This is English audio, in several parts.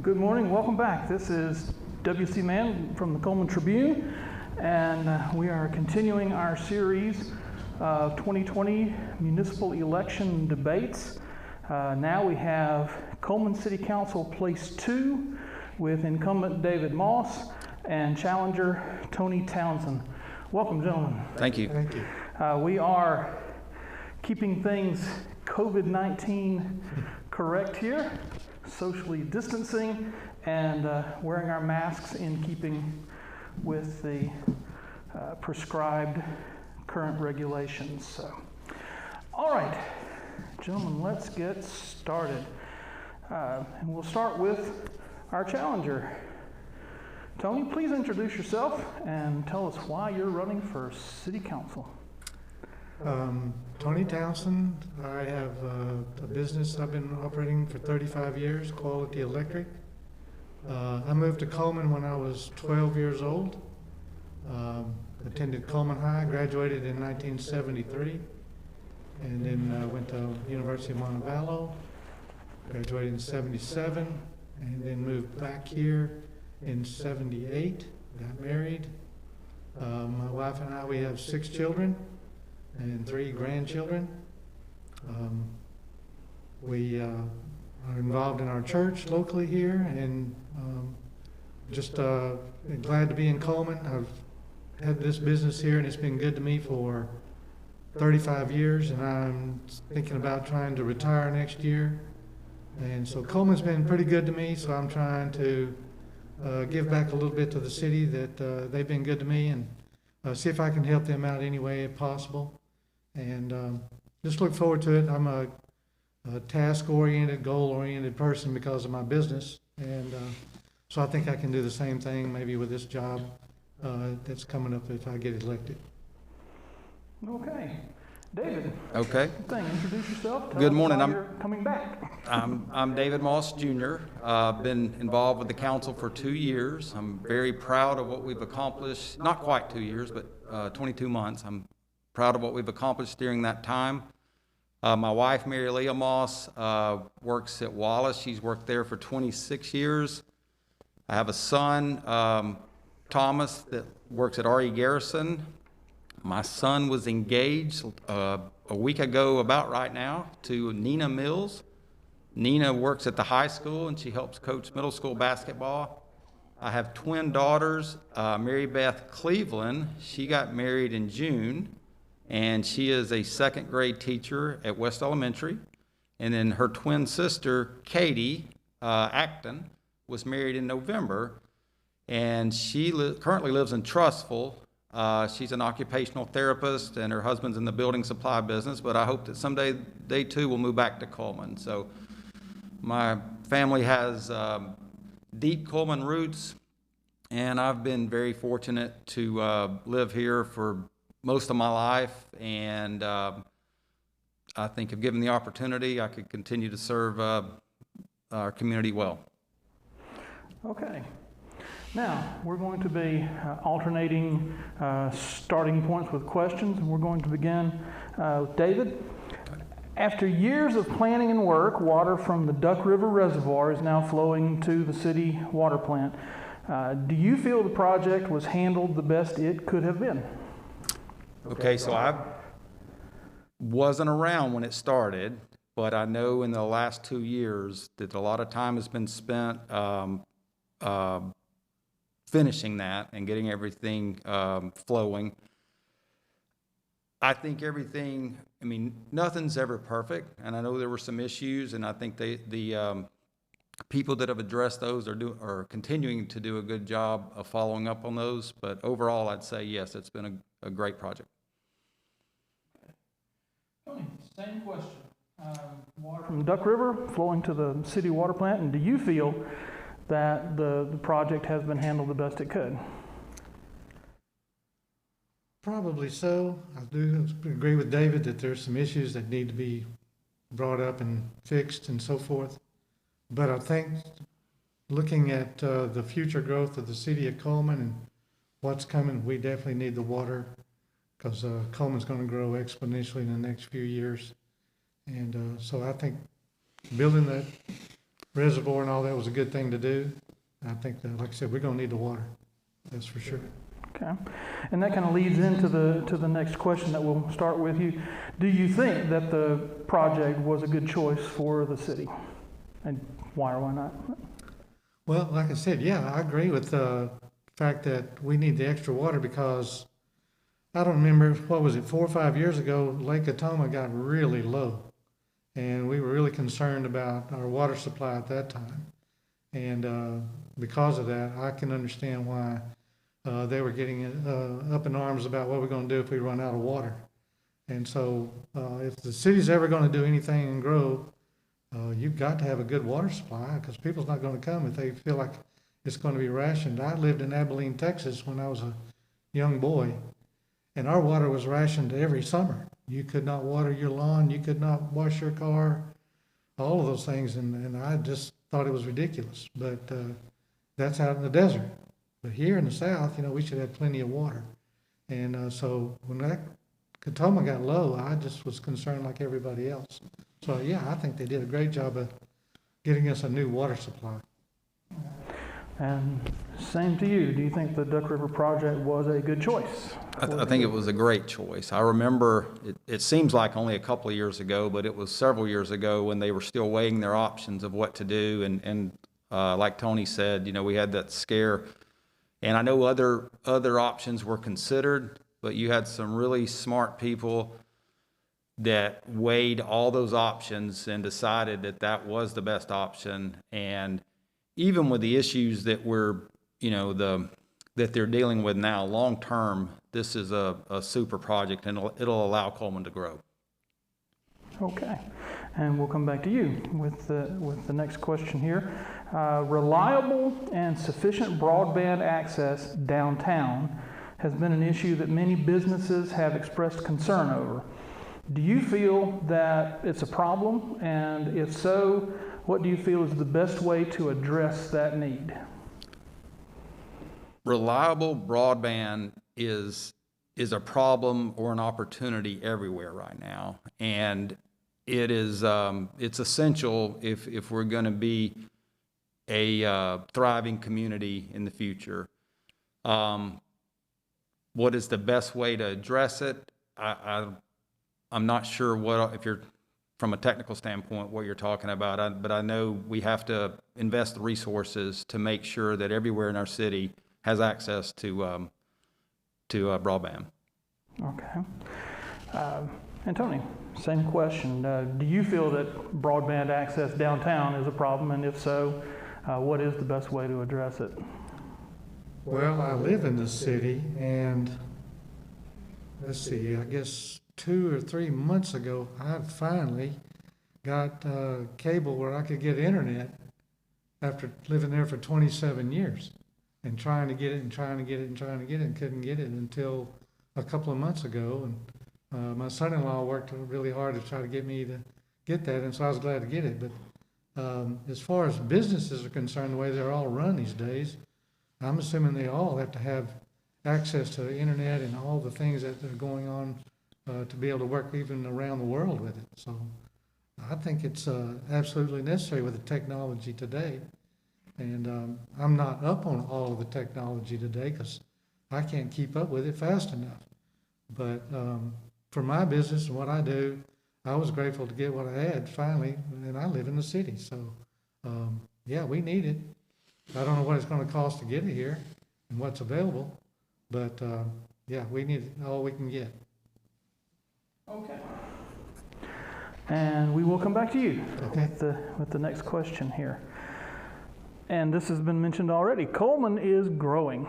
Good morning, welcome back. This is W.C. Mann from the Cullman Tribune, and we are continuing our series of 2020 municipal election debates. Now we have Cullman City Council Place 2 with incumbent David Moss and challenger Tony Townson. Welcome, gentlemen. Thank you. Thank you. We are keeping things COVID-19 correct here, socially distancing, and wearing our masks in keeping with the prescribed current regulations. So, all right, gentlemen, let's get started. And we'll start with our challenger. Tony, please introduce yourself and tell us why you're running for City Council. Tony Townson. I have a business I've been operating for 35 years, Quality Electric. I moved to Cullman when I was 12 years old. Attended Cullman High, graduated in 1973, and then went to University of Montevallo, graduated in 77, and then moved back here in 78, got married. My wife and I, we have 6 children and 3 grandchildren. We are involved in our church locally here, and just glad to be in Cullman. I've had this business here, and it's been good to me for 35 years, and I'm thinking about trying to retire next year. And so Cullman's been pretty good to me, so I'm trying to give back a little bit to the city that they've been good to me, and see if I can help them out any way if possible. And just look forward to it. I'm a task-oriented, goal-oriented person because of my business, and so I think I can do the same thing maybe with this job that's coming up if I get elected. Okay. David. Okay. Introduce yourself. Tell Good us morning. why you're coming back. I'm David Moss Jr. I've been involved with the council for 2 years. I'm very proud of what we've accomplished. Not quite 2 years, but 22 months. I'm proud of what we've accomplished during that time. My wife, Mary Leah Moss, works at Wallace. She's worked there for 26 years. I have a son, Thomas, that works at R.E. Garrison. My son was engaged a week ago, about right now, to Nina Mills. Nina works at the high school, and she helps coach middle school basketball. I have twin daughters, Mary Beth Cleveland. She got married in June, and she is a 2nd grade teacher at West Elementary. And then her twin sister, Katie Acton, was married in November, and she currently lives in Trussville. She's an occupational therapist, and her husband's in the building supply business, but I hope that someday they too will move back to Cullman. So my family has deep Cullman roots, and I've been very fortunate to live here for most of my life, and I think if given the opportunity, I could continue to serve our community well. Okay. Now, we're going to be alternating starting points with questions, and we're going to begin with David. After years of planning and work, water from the Duck River Reservoir is now flowing to the city water plant. Do you feel the project was handled the best it could have been? Okay, so I wasn't around when it started, but I know in the last 2 years that a lot of time has been spent finishing that and getting everything flowing. I think everything, I mean, nothing's ever perfect, and I know there were some issues, and I think the people that have addressed those are continuing to do a good job of following up on those, but overall I'd say yes, it's been a great project. Tony, same question. Water from Duck River flowing to the city water plant, and do you feel that the project has been handled the best it could? Probably so. I do agree with David that there's some issues that need to be brought up and fixed and so forth. But I think looking at the future growth of the city of Cullman and what's coming, we definitely need the water, because Cullman's going to grow exponentially in the next few years. And so I think building that reservoir and all that was a good thing to do. I think that, like I said, we're gonna need the water, that's for sure. Okay. And that kind of leads into the next question that we'll start with you. Do you think that the project was a good choice for the city? And why or why not? Well, like I said, yeah, I agree with the fact that we need the extra water because I don't remember, what was it, 4 or 5 years ago, Lake Atoma got really low. And we were really concerned about our water supply at that time. And because of that, I can understand why they were getting up in arms about what we're going to do if we run out of water. And so if the city's ever going to do anything and grow, you've got to have a good water supply because people's not going to come if they feel like it's going to be rationed. I lived in Abilene, Texas when I was a young boy, and our water was rationed every summer. You could not water your lawn, you could not wash your car, all of those things, and I just thought it was ridiculous. But that's out in the desert. But here in the South, you know, we should have plenty of water. And so when that Katoma got low, I just was concerned like everybody else. So yeah, I think they did a great job of getting us a new water supply. And same to you. Do you think the Duck River project was a good choice? I think it was a great choice. I remember, it seems like only a couple of years ago, but it was several years ago when they were still weighing their options of what to do. And like Tony said, you know, we had that scare. And I know other options were considered, but you had some really smart people that weighed all those options and decided that that was the best option. And even with the issues that that they're dealing with now, long term, this is a super project, and it'll allow Cullman to grow. Okay, and we'll come back to you with the next question here. Reliable and sufficient broadband access downtown has been an issue that many businesses have expressed concern over. Do you feel that it's a problem? And if so, what do you feel is the best way to address that need? Reliable broadband is a problem or an opportunity everywhere right now, and it is it's essential if we're going to be a thriving community in the future. What is the best way to address it? I'm not sure if you're from a technical standpoint what you're talking about, but I know we have to invest the resources to make sure that everywhere in our city has access to broadband. Okay. And Tony, same question. Do you feel that broadband access downtown is a problem? And if so, what is the best way to address it? Well, I live in the city, and let's see, I guess 2 or 3 months ago, I finally got cable where I could get internet after living there for 27 years and trying to get it and trying to get it and trying to get it and couldn't get it until a couple of months ago. And my son-in-law worked really hard to try to get me to get that, and so I was glad to get it. But as far as businesses are concerned, the way they're all run these days, I'm assuming they all have to have access to the internet and all the things that are going on to be able to work even around the world with it. So I think it's absolutely necessary with the technology today. And I'm not up on all of the technology today because I can't keep up with it fast enough. But for my business and what I do, I was grateful to get what I had finally, and I live in the city. So yeah, we need it. I don't know what it's going to cost to get it here and what's available, but yeah, we need it all we can get. Okay. And we will come back to you Okay. with the next question here. And this has been mentioned already. Cullman is growing.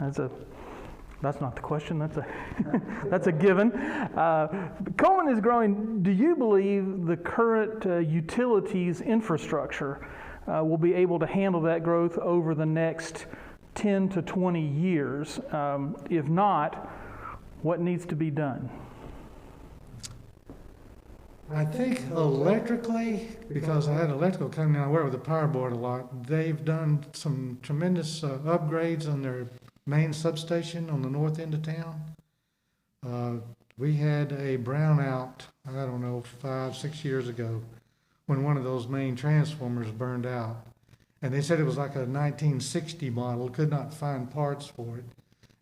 That's not the question. That's a given. Cullman is growing. Do you believe the current utilities infrastructure will be able to handle that growth over the next 10 to 20 years? If not, what needs to be done? I think electrically, because I had electrical coming in, I work with the power board a lot. They've done some tremendous upgrades on their main substation on the north end of town. We had a brownout, I don't know, 5, 6 years ago, when one of those main transformers burned out. And they said it was like a 1960 model, could not find parts for it.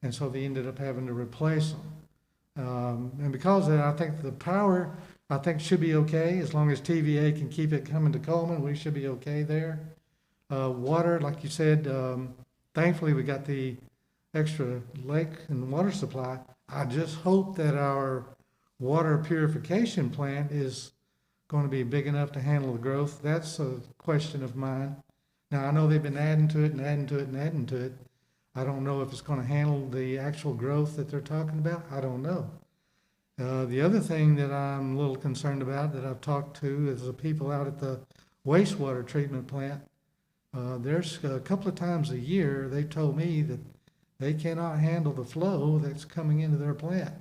And so they ended up having to replace them. And because of that, I think the power, I think should be okay. As long as TVA can keep it coming to Cullman, we should be okay there. Water, like you said, thankfully we got the extra lake and water supply. I just hope that our water purification plant is going to be big enough to handle the growth. That's a question of mine. Now, I know they've been adding to it and adding to it and adding to it. I don't know if it's going to handle the actual growth that they're talking about. I don't know. The other thing that I'm a little concerned about that I've talked to is the people out at the wastewater treatment plant. There's a couple of times a year they've told me that they cannot handle the flow that's coming into their plant.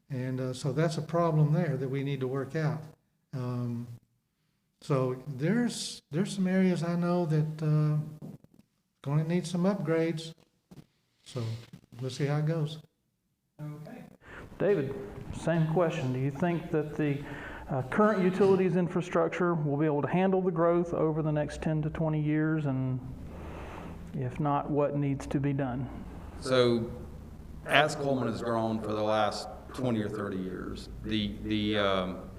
And so that's a problem there that we need to work out. So there's some areas I know that going to need some upgrades. So we'll see how it goes. Okay. David, same question. Do you think that the current utilities infrastructure will be able to handle the growth over the next 10 to 20 years? And if not, what needs to be done? So as Cullman has grown for the last 20 or 30 years,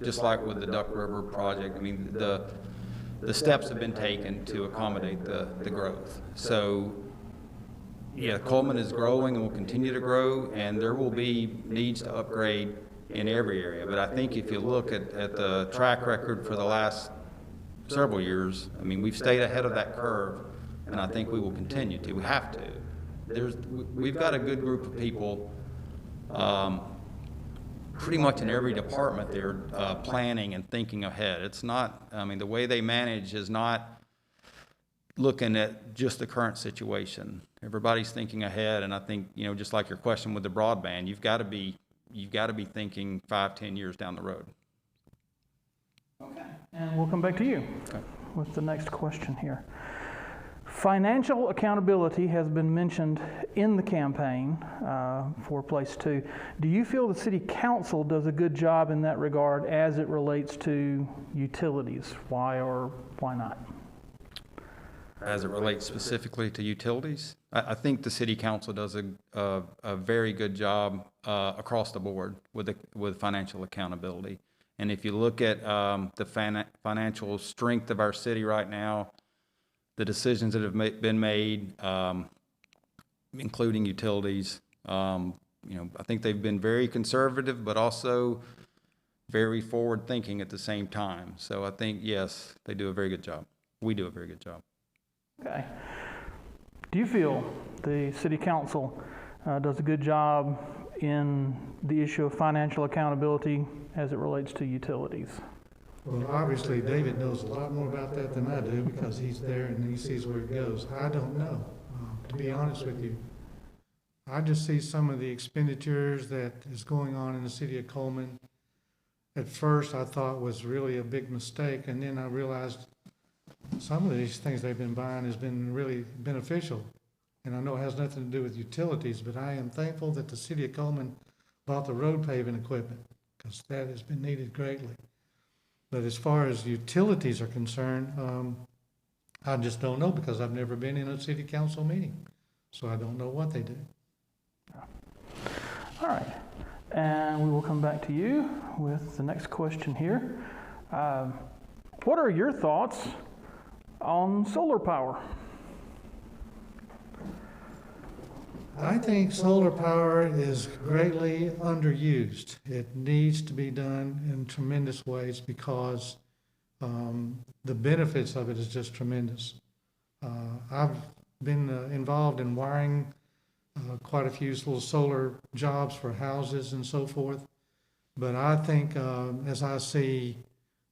just like with the Duck River project, I mean, the steps have been taken to accommodate the growth. So yeah, Cullman is growing and will continue to grow, and there will be needs to upgrade in every area. But I think if you look at the track record for the last several years, I mean, we've stayed ahead of that curve, and I think we will continue to. We have to. We've got a good group of people, pretty much in every department. They're planning and thinking ahead. It's not, I mean, the way they manage is not looking at just the current situation. Everybody's thinking ahead, and I think, you know, just like your question with the broadband, you've got to be thinking 5-10 years down the road. Okay. And we'll come back to you with the next question here. Financial accountability has been mentioned in the campaign for Place 2. Do you feel the City Council does a good job in that regard as it relates to utilities? Why or why not? As it relates specifically to utilities, I think the City Council does a very good job across the board with financial accountability. And if you look at the financial strength of our city right now, the decisions that have been made, including utilities, you know, I think they've been very conservative, but also very forward-thinking at the same time. So I think, yes, they do a very good job. We do a very good job. Okay. Do you feel the City Council does a good job in the issue of financial accountability as it relates to utilities? Well, obviously, David knows a lot more about that than I do because he's there and he sees where it goes. I don't know, to be honest with you. I just see some of the expenditures that is going on in the city of Cullman. At first, I thought was really a big mistake, and then I realized some of these things they've been buying has been really beneficial. And I know it has nothing to do with utilities, but I am thankful that the city of Cullman bought the road paving equipment because that has been needed greatly. But as far as utilities are concerned, I just don't know because I've never been in a city council meeting. So I don't know what they do. All right. And we will come back to you with the next question here. What are your thoughts on solar power? I think solar power is greatly underused. It needs to be done in tremendous ways because the benefits of it is just tremendous. I've been involved in wiring quite a few little solar jobs for houses and so forth. But I think as I see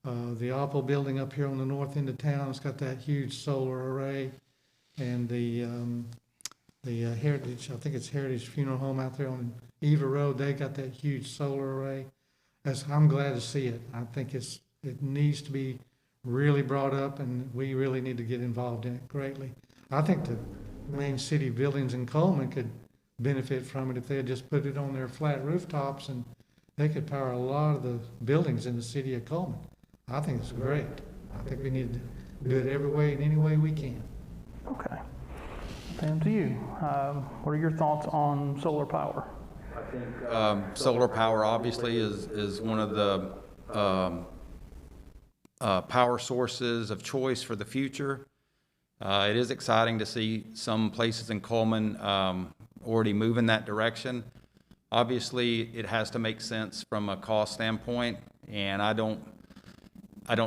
the Opal building up here on the north end of town, it's got that huge solar array, and the Heritage, I think it's Heritage Funeral Home out there on Eva Road, they got that huge solar array. I'm glad to see it. I think it needs to be really brought up, and we really need to get involved in it greatly. I think the main city buildings in Cullman could benefit from it if they had just put it on their flat rooftops, and they could power a lot of the buildings in the city of Cullman. I think it's great. I think we need to do it every way and any way we can. Okay. Pam, to you, what are your thoughts on solar power? I think solar power obviously is one of the power sources of choice for the future. It is exciting to see some places in Cullman already move in that direction. Obviously, it has to make sense from a cost standpoint, and I don't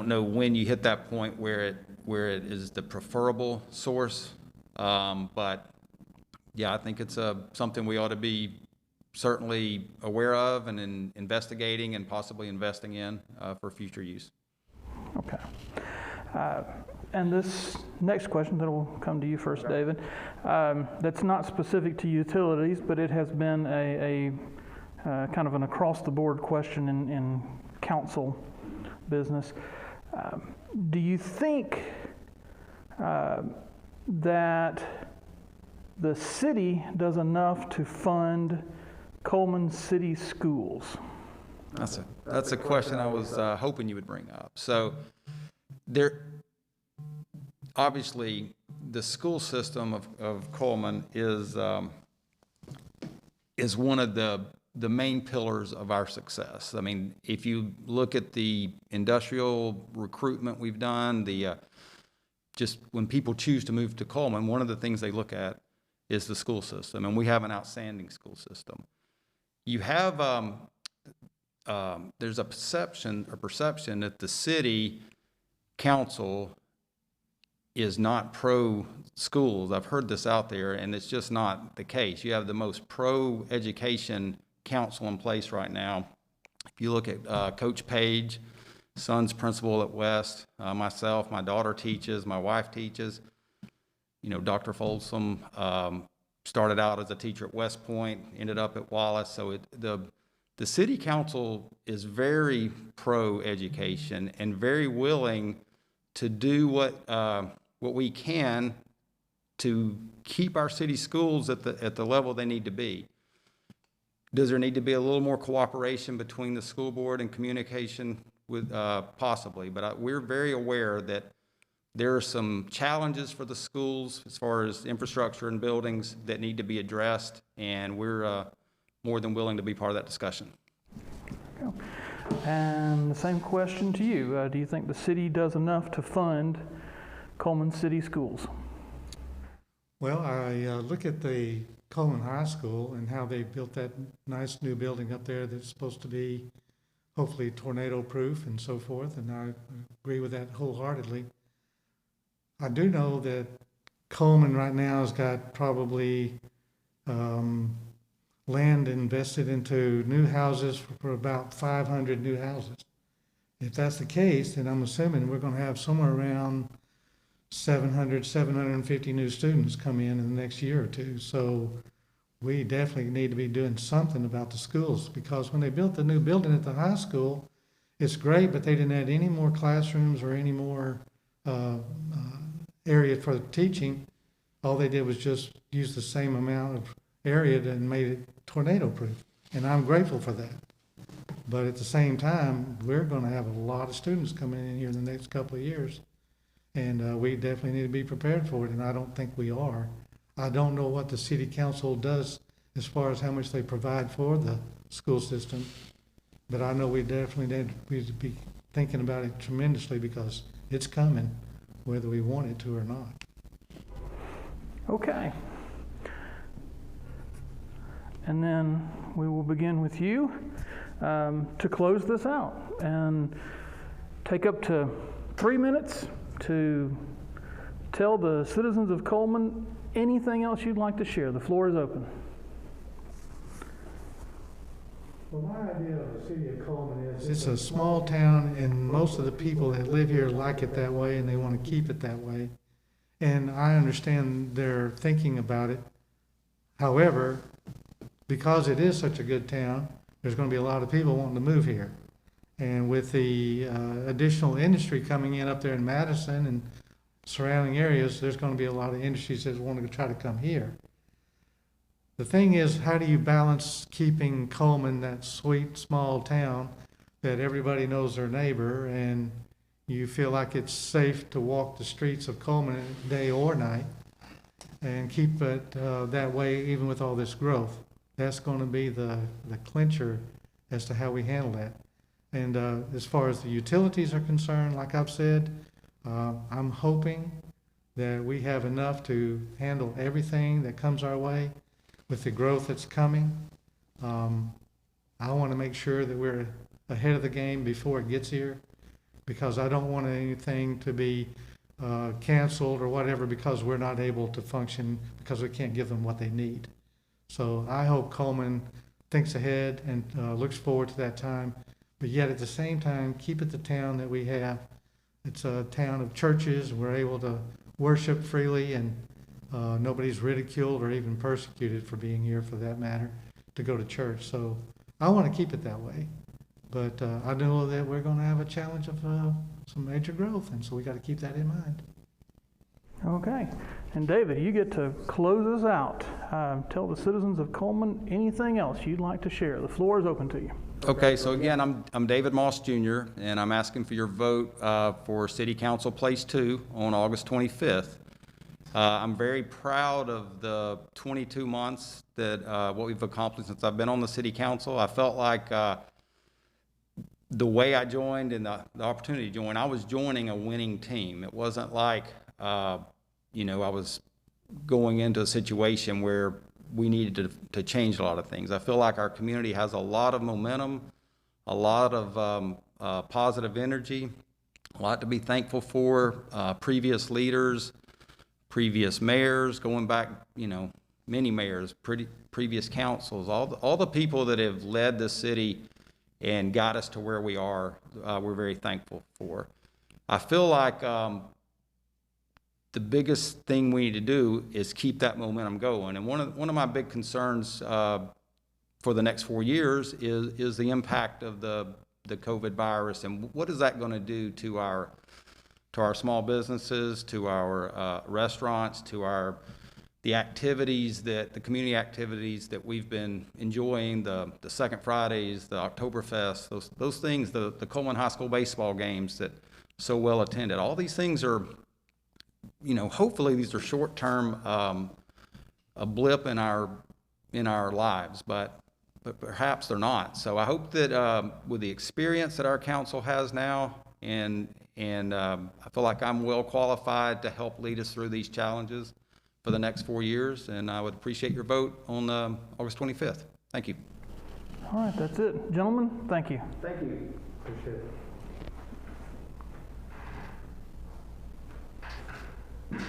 know when you hit that point where it is the preferable source. But yeah, I think it's something we ought to be certainly aware of and investigating and possibly investing in for future use. Okay. And this next question that will come to you first, David, that's not specific to utilities, but it has been a kind of an across-the-board question in council business. Do you think that the city does enough to fund Cullman City schools? That's a question I was hoping you would bring up. So obviously, the school system of Cullman is one of the main pillars of our success. I mean, if you look at the industrial recruitment we've done, just when people choose to move to Cullman, one of the things they look at is the school system, and we have an outstanding school system. You have there's a perception that the city council is not pro-schools. I've heard this out there, and it's just not the case. You have the most pro-education council in place right now. If you look at Coach Page, son's principal at West, myself, my daughter teaches, my wife teaches. You know, Dr. Folsom started out as a teacher at West Point, ended up at Wallace. So the city council is very pro-education and very willing to do what we can to keep our city schools at the level they need to be. Does there need to be a little more cooperation between the school board and communication with possibly? But we're very aware that there are some challenges for the schools as far as infrastructure and buildings that need to be addressed, and we're more than willing to be part of that discussion. And the same question to you. Do you think the city does enough to fund Cullman City schools? Well, I look at the Cullman High School and how they built that nice new building up there that's supposed to be hopefully tornado-proof and so forth, and I agree with that wholeheartedly. I do know that Cullman right now has got probably land invested into new houses for about 500 new houses. If that's the case, then I'm assuming we're going to have somewhere around 700, 750 new students come in the next year or two. So we definitely need to be doing something about the schools, because when they built the new building at the high school, it's great, but they didn't add any more classrooms or any more area for teaching. All they did was just use the same amount of area and made it tornado-proof, and I'm grateful for that. But at the same time, we're going to have a lot of students coming in here in the next couple of years, and we definitely need to be prepared for it, and I don't think we are. I don't know what the city council does as far as how much they provide for the school system, but I know we definitely need to be thinking about it tremendously, because it's coming, whether we want it to or not. Okay. And then we will begin with you to close this out and take up to 3 minutes to tell the citizens of Cullman anything else you'd like to share. The floor is open. Well, my idea of the city of Cullman is it's a small town, and most of the people that live here like it that way, and they want to keep it that way. And I understand their thinking about it. However, because it is such a good town, there's going to be a lot of people wanting to move here. And with the additional industry coming in up there in Madison and surrounding areas, there's going to be a lot of industries that want to try to come here. The thing is, how do you balance keeping Cullman that sweet small town that everybody knows their neighbor, and you feel like it's safe to walk the streets of Cullman day or night and keep it that way even with all this growth. That's going to be the clincher as to how we handle that. And as far as the utilities are concerned, like I've said, I'm hoping that we have enough to handle everything that comes our way with the growth that's coming. I want to make sure that we're ahead of the game before it gets here, because I don't want anything to be canceled or whatever because we're not able to function because we can't give them what they need. So I hope Cullman thinks ahead and looks forward to that time, but yet at the same time, keep it the town that we have. It's a town of churches. We're able to worship freely, and nobody's ridiculed or even persecuted for being here, for that matter, to go to church. So I want to keep it that way. But I know that we're going to have a challenge of some major growth, and so we got to keep that in mind. Okay. And David, you get to close us out. Tell the citizens of Cullman anything else you'd like to share. The floor is open to you. Okay, so again, I'm David Moss Jr., and I'm asking for your vote for City Council Place 2 on August 25th. I'm very proud of the 22 months that what we've accomplished since I've been on the City Council. I felt like the way I joined and the opportunity to join, I was joining a winning team. It wasn't like, you know, I was going into a situation where we needed to change a lot of things. I feel like our community has a lot of momentum, a lot of positive energy, a lot to be thankful for. Previous leaders, previous mayors, going back, you know, many mayors, previous councils, all the people that have led the city and got us to where we are, we're very thankful for. I feel like the biggest thing we need to do is keep that momentum going. And one of my big concerns for the next 4 years is the impact of the COVID virus, and what is that going to do to our small businesses, to our restaurants, to the activities the community activities that we've been enjoying, the Second Fridays, the Oktoberfest, those things, the Cullman High School baseball games that so well attended. All these things are, you know, hopefully these are short-term, a blip in our lives, but perhaps they're not. So I hope that with the experience that our council has now, and I feel like I'm well qualified to help lead us through these challenges for the next 4 years, and I would appreciate your vote on August 25th. Thank you. All right, that's it. Gentlemen, thank you. Thank you. Appreciate it.